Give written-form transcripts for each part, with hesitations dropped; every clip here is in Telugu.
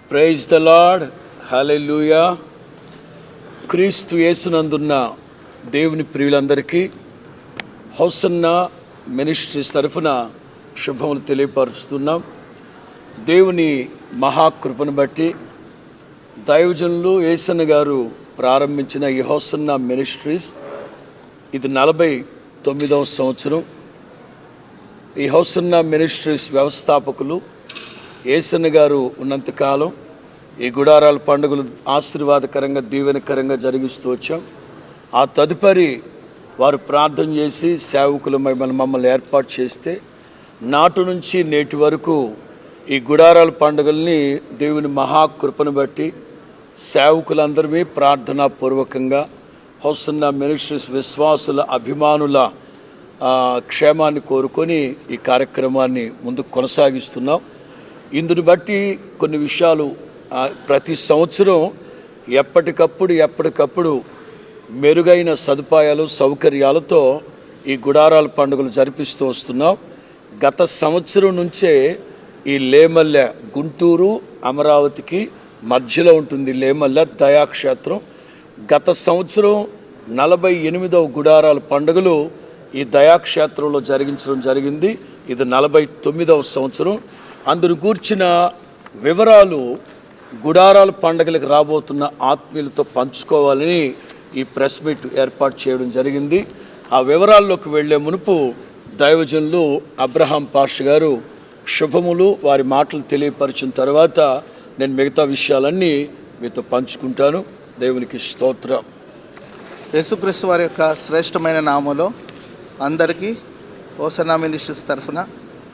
ప్రైజ్ ద లార్డ్, హల్లెలూయా. క్రీస్తు యేసునందున్న దేవుని ప్రియులందరికీ హోసన్నా మినిస్ట్రీస్ తరఫున శుభములు తెలియపరుస్తున్నాం. దేవుని మహాకృపను బట్టి దైవజనులు యేసన్న గారు ప్రారంభించిన ఈ హోసన్నా మినిస్ట్రీస్ ఇది 49వ సంవత్సరం. ఈ హోసన్నా మినిస్ట్రీస్ వ్యవస్థాపకులు యేసన్న గారు ఉన్నంతకాలం ఈ గుడారాల పండుగలు ఆశీర్వాదకరంగా దీవెనకరంగా జరిగిస్తూ వచ్చాం. ఆ తదుపరి వారు ప్రార్థన చేసి సేవకులమై మమ్మల్ని ఏర్పాటు చేస్తే నాటు నుంచి నేటి వరకు ఈ గుడారాల పండుగల్ని దేవుని మహాకృపను బట్టి సేవకులందరమే ప్రార్థనాపూర్వకంగా హోసన్నా మినిస్ట్రీస్ విశ్వాసుల అభిమానుల క్షేమాన్ని కోరుకొని ఈ కార్యక్రమాన్ని ముందుకు కొనసాగిస్తున్నాం. ఇందుని బట్టి కొన్ని విషయాలు ప్రతి సంవత్సరం ఎప్పటికప్పుడు మెరుగైన సదుపాయాలు సౌకర్యాలతో ఈ గుడారాల పండుగలు జరిపిస్తూ వస్తున్నాం. గత సంవత్సరం నుంచే ఈ లేమల్లె గుంటూరు అమరావతికి మధ్యలో ఉంటుంది లేమల్లె దయాక్షేత్రం. గత సంవత్సరం 48వ గుడారాల పండుగలు ఈ దయాక్షేత్రంలో జరిగించడం జరిగింది. ఇది 49వ సంవత్సరం. అందును గూర్చిన వివరాలు గుడారాల పండుగలకు రాబోతున్న ఆత్మీయులతో పంచుకోవాలని ఈ ప్రెస్ మీట్ ఏర్పాటు చేయడం జరిగింది. ఆ వివరాల్లోకి వెళ్లే మునుపు దైవజనులు అబ్రహాం పాష గారు శుభములు వారి మాటలు తెలియపరిచిన తర్వాత నేను మిగతా విషయాలన్నీ మీతో పంచుకుంటాను. దేవునికి స్తోత్రం. యేసుక్రీస్తు వారి యొక్క శ్రేష్టమైన నామంలో అందరికీ హోసన్నా మినిస్ట్రీస్ తరఫున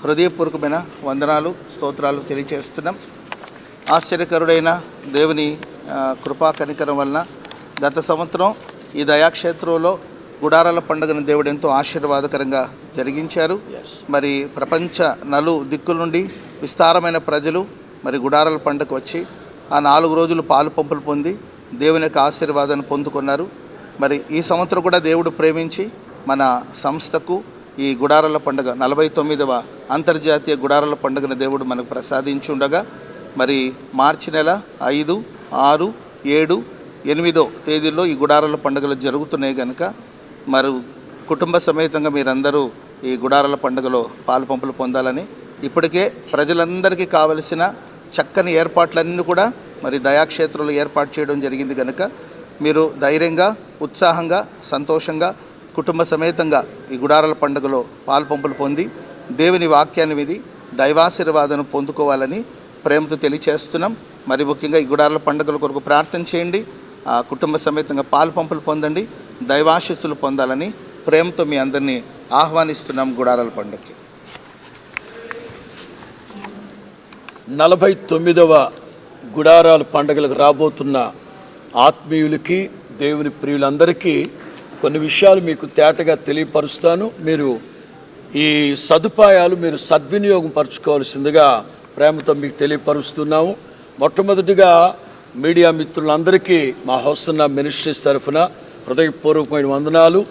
హృదయపూర్వకమైన వందనాలు స్తోత్రాలు తెలియజేస్తున్నాం. ఆశ్చర్యకరుడైన దేవుని కృపా కనికరం వలన గత సంవత్సరం ఈ దయాక్షేత్రంలో గుడారాల పండుగను దేవుడు ఎంతో ఆశీర్వాదకరంగా జరిగించారు. మరి ప్రపంచ దిక్కుల నుండి విస్తారమైన ప్రజలు మరి గుడారాల పండుగకు వచ్చి ఆ 4 రోజులు పాలు పంపులు పొంది దేవుని యొక్క ఆశీర్వాదాన్ని పొందుకున్నారు. మరి ఈ సంవత్సరం కూడా దేవుడు ప్రేమించి మన సంస్థకు ఈ గుడారాల పండుగ 49వ అంతర్జాతీయ గుడారాల పండుగను దేవుడు మనకు ప్రసాదించి ఉండగా మరి మార్చి నెల 5, 6, 7, 8 తేదీల్లో ఈ గుడారాల పండుగలు జరుగుతున్నాయి కనుక మరి కుటుంబ సమేతంగా మీరందరూ ఈ గుడారాల పండుగలో పాలు పంపులు పొందాలని ఇప్పటికే ప్రజలందరికీ కావలసిన చక్కని ఏర్పాట్లన్నీ కూడా మరి దయాక్షేత్రంలో ఏర్పాటు చేయడం జరిగింది కనుక మీరు ధైర్యంగా ఉత్సాహంగా సంతోషంగా కుటుంబ సమేతంగా ఈ గుడారాల పండుగలో పాలు పంపులు పొంది దేవుని వాక్యాన్ని విని దైవాశీర్వాదం పొందుకోవాలని ప్రేమతో తెలియచేస్తున్నాం. మరి ముఖ్యంగా ఈ గుడారాల పండుగల కొరకు ప్రార్థన చేయండి. ఆ కుటుంబ సమేతంగా పాలు పంపులు పొందండి, దైవాశీస్సులు పొందాలని ప్రేమతో మీ అందరినీ ఆహ్వానిస్తున్నాం. గుడారాల పండుగకి 49వ గుడారాల పండుగలకు రాబోతున్న ఆత్మీయులకి దేవుని ప్రియులందరికీ కొన్ని విషయాలు మీకు తేటగా తెలియపరుస్తాను. మీరు ఈ సదుపాయాలు మీరు సద్వినియోగం పరచుకోవాల్సిందిగా ప్రేమతో మీకు తెలియపరుస్తున్నాము. మొట్టమొదటిగా మీడియా మిత్రులందరికీ మా హోసన్నా మినిస్ట్రీస్ తరఫున హృదయపూర్వకమైన వందనాలు.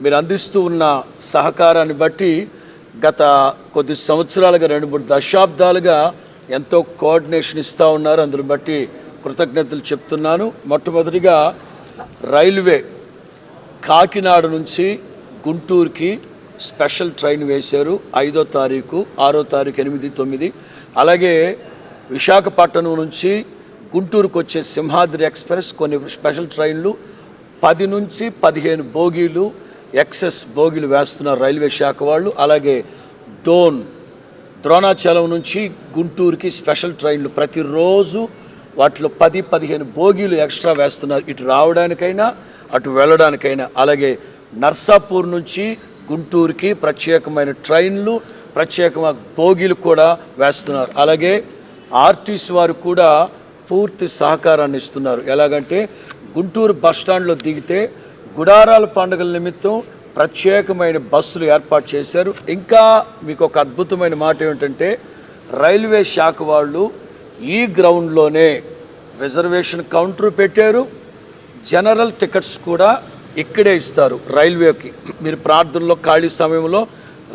మీరు అందిస్తూ ఉన్న సహకారాన్ని బట్టి గత కొద్ది సంవత్సరాలుగా 2-3 దశాబ్దాలుగా ఎంతో కోఆర్డినేషన్ ఇస్తూ ఉన్నారు. అందుని బట్టి కృతజ్ఞతలు చెప్తున్నాను. మొట్టమొదటిగా రైల్వే కాకినాడ నుంచి గుంటూరుకి స్పెషల్ ట్రైన్ వేశారు. 5వ తారీఖు, 6వ తారీఖు, 8, 9. అలాగే విశాఖపట్నం నుంచి గుంటూరుకు వచ్చే సింహాద్రి ఎక్స్ప్రెస్ కొన్ని స్పెషల్ ట్రైన్లు 10 నుంచి 15 బోగీలు ఎక్సెస్ బోగీలు వేస్తున్నారు రైల్వే శాఖ వాళ్ళు. అలాగే ద్రోణాచలం నుంచి గుంటూరుకి స్పెషల్ ట్రైన్లు ప్రతిరోజు వాటిలో 10-15 బోగీలు ఎక్స్ట్రా వేస్తున్నారు, ఇటు రావడానికైనా అటు వెళ్ళడానికైనా. అలాగే నర్సాపూర్ నుంచి గుంటూరుకి ప్రత్యేకమైన ట్రైన్లు, ప్రత్యేకమైన బోగీలు కూడా వేస్తున్నారు. అలాగే ఆర్టీసీ వారు కూడా పూర్తి సహకారాన్ని ఇస్తున్నారు. ఎలాగంటే గుంటూరు బస్టాండ్లో దిగితే గుడారాల పండుగల నిమిత్తం ప్రత్యేకమైన బస్సులు ఏర్పాటు చేశారు. ఇంకా మీకు ఒక అద్భుతమైన మాట ఏమిటంటే రైల్వే శాఖ వాళ్ళు ఈ గ్రౌండ్లోనే రిజర్వేషన్ కౌంటర్ పెట్టారు. జనరల్ టికెట్స్ కూడా ఇక్కడే ఇస్తారు రైల్వేకి. మీరు ప్రార్థనలో ఖాళీ సమయంలో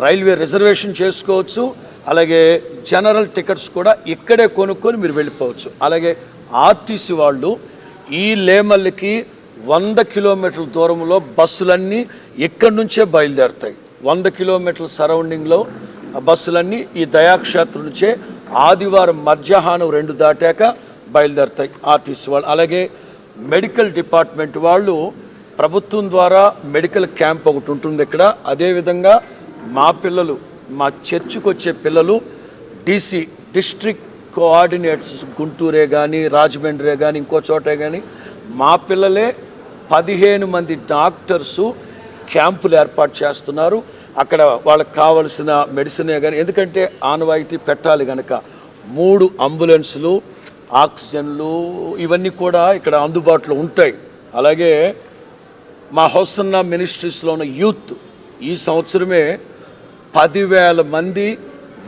రైల్వే రిజర్వేషన్ చేసుకోవచ్చు. అలాగే జనరల్ టికెట్స్ కూడా ఇక్కడే కొనుక్కొని మీరు వెళ్ళిపోవచ్చు. అలాగే ఆర్టీసీ వాళ్ళు ఈ లేమల్లికి 100 కిలోమీటర్ల దూరంలో బస్సులన్నీ ఇక్కడి నుంచే బయలుదేరుతాయి. 100 కిలోమీటర్ల సరౌండింగ్లో బస్సులన్నీ ఈ దయాక్షేత్రం నుంచే ఆదివారం మధ్యాహ్నం 2 దాటాక బయలుదేరుతాయి ఆర్టీసీ వాళ్ళు. అలాగే మెడికల్ డిపార్ట్మెంట్ వాళ్ళు ప్రభుత్వం ద్వారా మెడికల్ క్యాంప్ ఒకటి ఉంటుంది ఇక్కడ. అదేవిధంగా మా పిల్లలు, మా చర్చికి వచ్చే పిల్లలు డీసీ డిస్ట్రిక్ట్ కోఆర్డినేటర్స్ గుంటూరే కానీ రాజమండ్రే కానీ ఇంకో చోటే కానీ మా పిల్లలే 15 మంది డాక్టర్సు క్యాంపులు ఏర్పాటు చేస్తున్నారు. అక్కడ వాళ్ళకి కావలసిన మెడిసినే కానీ, ఎందుకంటే ఆనవాయితీ పెట్టాలి కనుక 3 అంబులెన్సులు, ఆక్సిజన్లు ఇవన్నీ కూడా ఇక్కడ అందుబాటులో ఉంటాయి. అలాగే మా హోసన్నా మినిస్ట్రీస్లో ఉన్న యూత్ ఈ సంవత్సరమే 10,000 మంది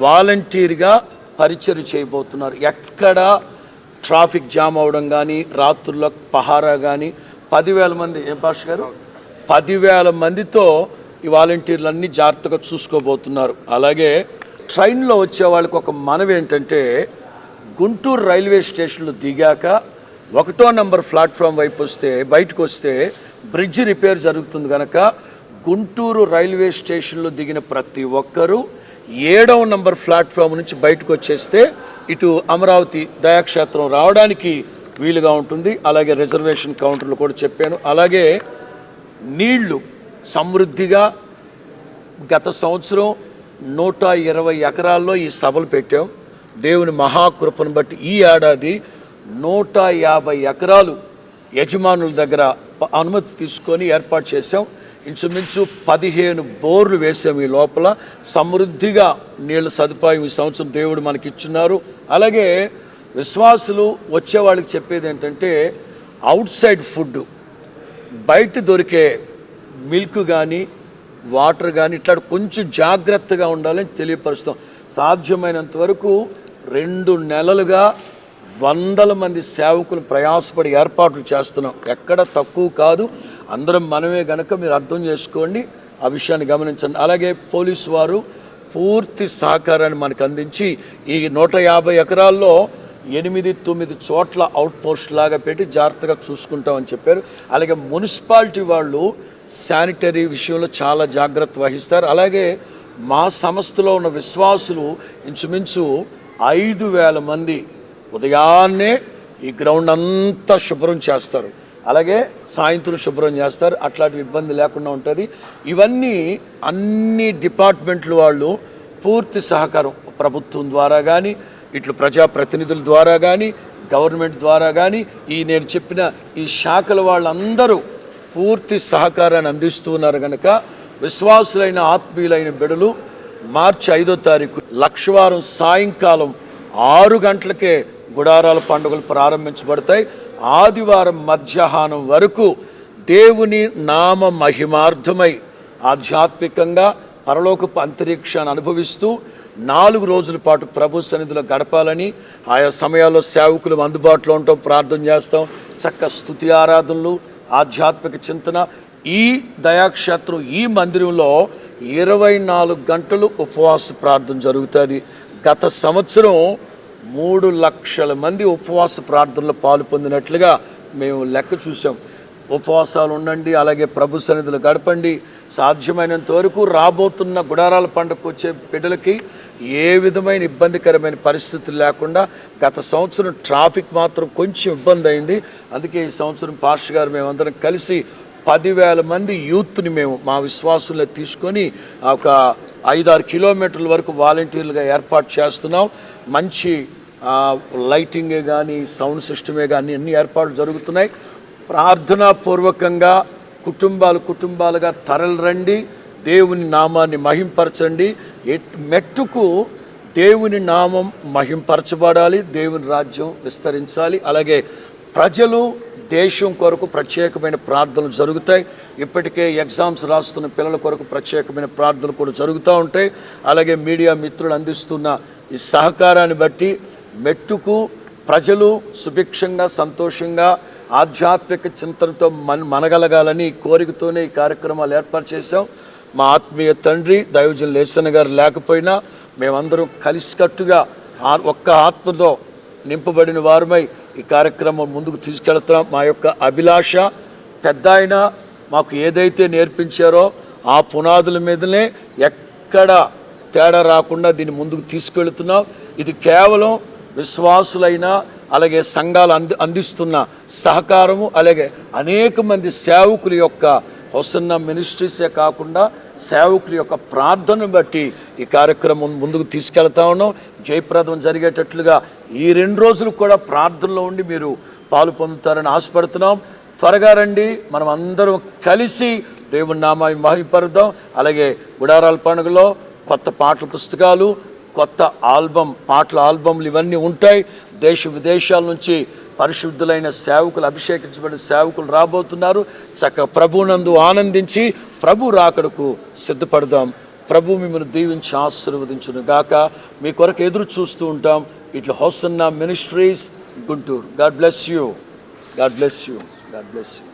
వాలంటీర్గా పరిచయం చేయబోతున్నారు. ఎక్కడ ట్రాఫిక్ జామ్ అవడం కానీ, రాత్రుల్లో పహారా కానీ 10,000 మంది, ఏం పాష గారు, 10,000 మందితో ఈ వాలంటీర్లన్నీ జాగ్రత్తగా చూసుకోబోతున్నారు. అలాగే ట్రైన్లో వచ్చే వాళ్ళకి ఒక మనవి ఏంటంటే, గుంటూరు రైల్వే స్టేషన్లో దిగాక 1వ నంబర్ ప్లాట్ఫామ్ వైపు వస్తే, బయటకు వస్తే బ్రిడ్జ్ రిపేర్ జరుగుతుంది కనుక గుంటూరు రైల్వే స్టేషన్లో దిగిన ప్రతి ఒక్కరూ 7వ నంబర్ ప్లాట్ఫామ్ నుంచి బయటకు వచ్చేస్తే ఇటు అమరావతి దయాక్షేత్రం రావడానికి వీలుగా ఉంటుంది. అలాగే రిజర్వేషన్ కౌంటర్లు కూడా చెప్పాను. అలాగే నీళ్లు సమృద్ధిగా గత సంవత్సరం 120 ఎకరాల్లో ఈ సభలు పెట్టాం. దేవుని మహాకృపను బట్టి ఈ ఏడాది 150 ఎకరాలు యజమానుల దగ్గర అనుమతి తీసుకొని ఏర్పాటు చేశాం. ఇంచుమించు 15 బోర్లు వేసాం. ఈ లోపల సమృద్ధిగా నీళ్ళ సదుపాయం ఈ సంవత్సరం దేవుడు మనకి ఇచ్చున్నారు. అలాగే విశ్వాసులు వచ్చే వాళ్ళకి చెప్పేది ఏంటంటే, అవుట్ సైడ్ ఫుడ్, బయట దొరికే మిల్క్ కానీ వాటర్ కానీ ఇట్లా కొంచెం జాగ్రత్తగా ఉండాలని తెలియపరుస్తాం. సాధ్యమైనంత వరకు 2 నెలలుగా 100 మంది సేవకులు ప్రయాసపడి ఏర్పాట్లు చేస్తున్నాం. ఎక్కడ తక్కువ కాదు, అందరం మనమే గనక మీరు అర్థం చేసుకోండి, ఆ విషయాన్ని గమనించండి. అలాగే పోలీసు వారు పూర్తి సహకారాన్ని మనకు అందించి ఈ 150 ఎకరాల్లో 8-9 చోట్ల అవుట్ పోస్ట్ లాగా పెట్టి జాగ్రత్తగా చూసుకుంటామని చెప్పారు. అలాగే మున్సిపాలిటీ వాళ్ళు శానిటరీ విషయంలో చాలా జాగ్రత్త వహిస్తారు. అలాగే మా సంస్థలో ఉన్న విశ్వాసులు ఇంచుమించు 5,000 మంది ఉదయాన్నే ఈ గ్రౌండ్ అంతా శుభ్రం చేస్తారు. అలాగే సాయంత్రం శుభ్రం చేస్తారు. అట్లాంటి ఇబ్బంది లేకుండా ఉంటుంది. ఇవన్నీ అన్ని డిపార్ట్మెంట్ల వాళ్ళు పూర్తి సహకారం, ప్రభుత్వం ద్వారా కానీ, ఇట్లు ప్రజాప్రతినిధుల ద్వారా కానీ, గవర్నమెంట్ ద్వారా కానీ, నేను చెప్పిన ఈ శాఖల వాళ్ళందరూ పూర్తి సహకారాన్ని అందిస్తూ ఉన్నారు కనుక విశ్వాసులైన ఆత్మీయులైన బిడ్డలు మార్చి 5వ తారీఖు లక్షవారం సాయంకాలం 6 గంటలకే గుడారాల పండుగలు ప్రారంభించబడతాయి. ఆదివారం మధ్యాహ్నం వరకు దేవుని నామ మహిమార్థమై ఆధ్యాత్మికంగా పరలోకపు అంతరిక్షాన్ని అనుభవిస్తూ 4 రోజుల పాటు ప్రభు సన్నిధిలో గడపాలని ఆయా సమయాల్లో సేవకులు అందుబాటులో ఉంటాం, ప్రార్థన చేస్తాం. చక్క స్తుతి ఆరాధనలు, ఆధ్యాత్మిక చింతన. ఈ దయాక్షేత్రం ఈ మందిరంలో 24 గంటలు ఉపవాస ప్రార్థన జరుగుతుంది. గత సంవత్సరం 3 లక్షల మంది ఉపవాస ప్రార్థనలో పాలు పొందినట్లుగా మేము లెక్క చూసాం. ఉపవాసాలు ఉండండి, అలాగే ప్రభు సన్నిధిలో గడపండి. సాధ్యమైనంత వరకు రాబోతున్న గుడారాల పండుగకు వచ్చే బిడ్డలకి ఏ విధమైన ఇబ్బందికరమైన పరిస్థితులు లేకుండా, గత సంవత్సరం ట్రాఫిక్ మాత్రం కొంచెం ఇబ్బంది అయింది. అందుకే ఈ సంవత్సరం పాస్టర్ గారు మేమందరం కలిసి 10,000 మంది యూత్ని మేము మా విశ్వాసుల్లో తీసుకొని ఒక 5-6 కిలోమీటర్ల వరకు వాలంటీర్లుగా ఏర్పాటు చేస్తున్నాం. మంచి లైటింగే కానీ, సౌండ్ సిస్టమే కానీ అన్ని ఏర్పాట్లు జరుగుతున్నాయి. ప్రార్థనాపూర్వకంగా కుటుంబాలుగా తరలిరండి, దేవుని నామాన్ని మహింపరచండి. మెట్టుకు దేవుని నామం మహింపరచబడాలి, దేవుని రాజ్యం విస్తరించాలి. అలాగే ప్రజలు, దేశం కొరకు ప్రత్యేకమైన ప్రార్థనలు జరుగుతాయి. ఇప్పటికే ఎగ్జామ్స్ రాస్తున్న పిల్లల కొరకు ప్రత్యేకమైన ప్రార్థనలు కూడా జరుగుతూ ఉంటాయి. అలాగే మీడియా మిత్రులు అందిస్తున్న ఈ సహకారాన్ని బట్టి మెట్టుకు ప్రజలు సుభిక్షంగా, సంతోషంగా, ఆధ్యాత్మిక చింతనతో మనగలగాలని కోరికతోనే ఈ కార్యక్రమాలు ఏర్పాటు చేశాం. మా ఆత్మీయ తండ్రి దైవజన్ లేసన్న గారు లేకపోయినా మేమందరం కలిసికట్టుగా ఒక్క ఆత్మతో నింపబడిన వారమై ఈ కార్యక్రమం ముందుకు తీసుకెళ్తున్నాం. మా యొక్క అభిలాష పెద్ద ఆయన మాకు ఏదైతే నేర్పించారో ఆ పునాదుల మీదనే ఎక్కడ తేడా రాకుండా దీన్ని ముందుకు తీసుకెళ్తున్నాం. ఇది కేవలం విశ్వాసులైన అలాగే సంఘాలు అందిస్తున్న సహకారము, అలాగే అనేక మంది సేవకుల యొక్క హోసన్నా మినిస్ట్రీసే కాకుండా సేవకుల యొక్క ప్రార్థనను బట్టి ఈ కార్యక్రమం ముందుకు తీసుకెళ్తా ఉన్నాం. జయప్రదం జరిగేటట్లుగా ఈ 2 రోజులు కూడా ప్రార్థనలో ఉండి మీరు పాలు పొందుతారని ఆశపడుతున్నాం. త్వరగా రండి, మనం అందరం కలిసి దేవుని నామాన్ని మహిమపరుద్దాం. అలాగే గుడారాల పండుగలో కొత్త పాటల పుస్తకాలు, కొత్త పాటల ఆల్బమ్లు ఇవన్నీ ఉంటాయి. దేశ విదేశాల నుంచి పరిశుద్ధులైన సేవకులు, అభిషేకించబడిన సేవకులు రాబోతున్నారు. చక్కగా ప్రభువునందు ఆనందించి ప్రభు రాకడకు సిద్ధపడదాం. ప్రభు మిమ్మల్ని దీవించి ఆశీర్వదించును గాక. మీ కొరకు ఎదురు చూస్తూ ఉంటాం. ఇట్లా hosanna ministries Guntur. God bless you. God bless you. God bless you.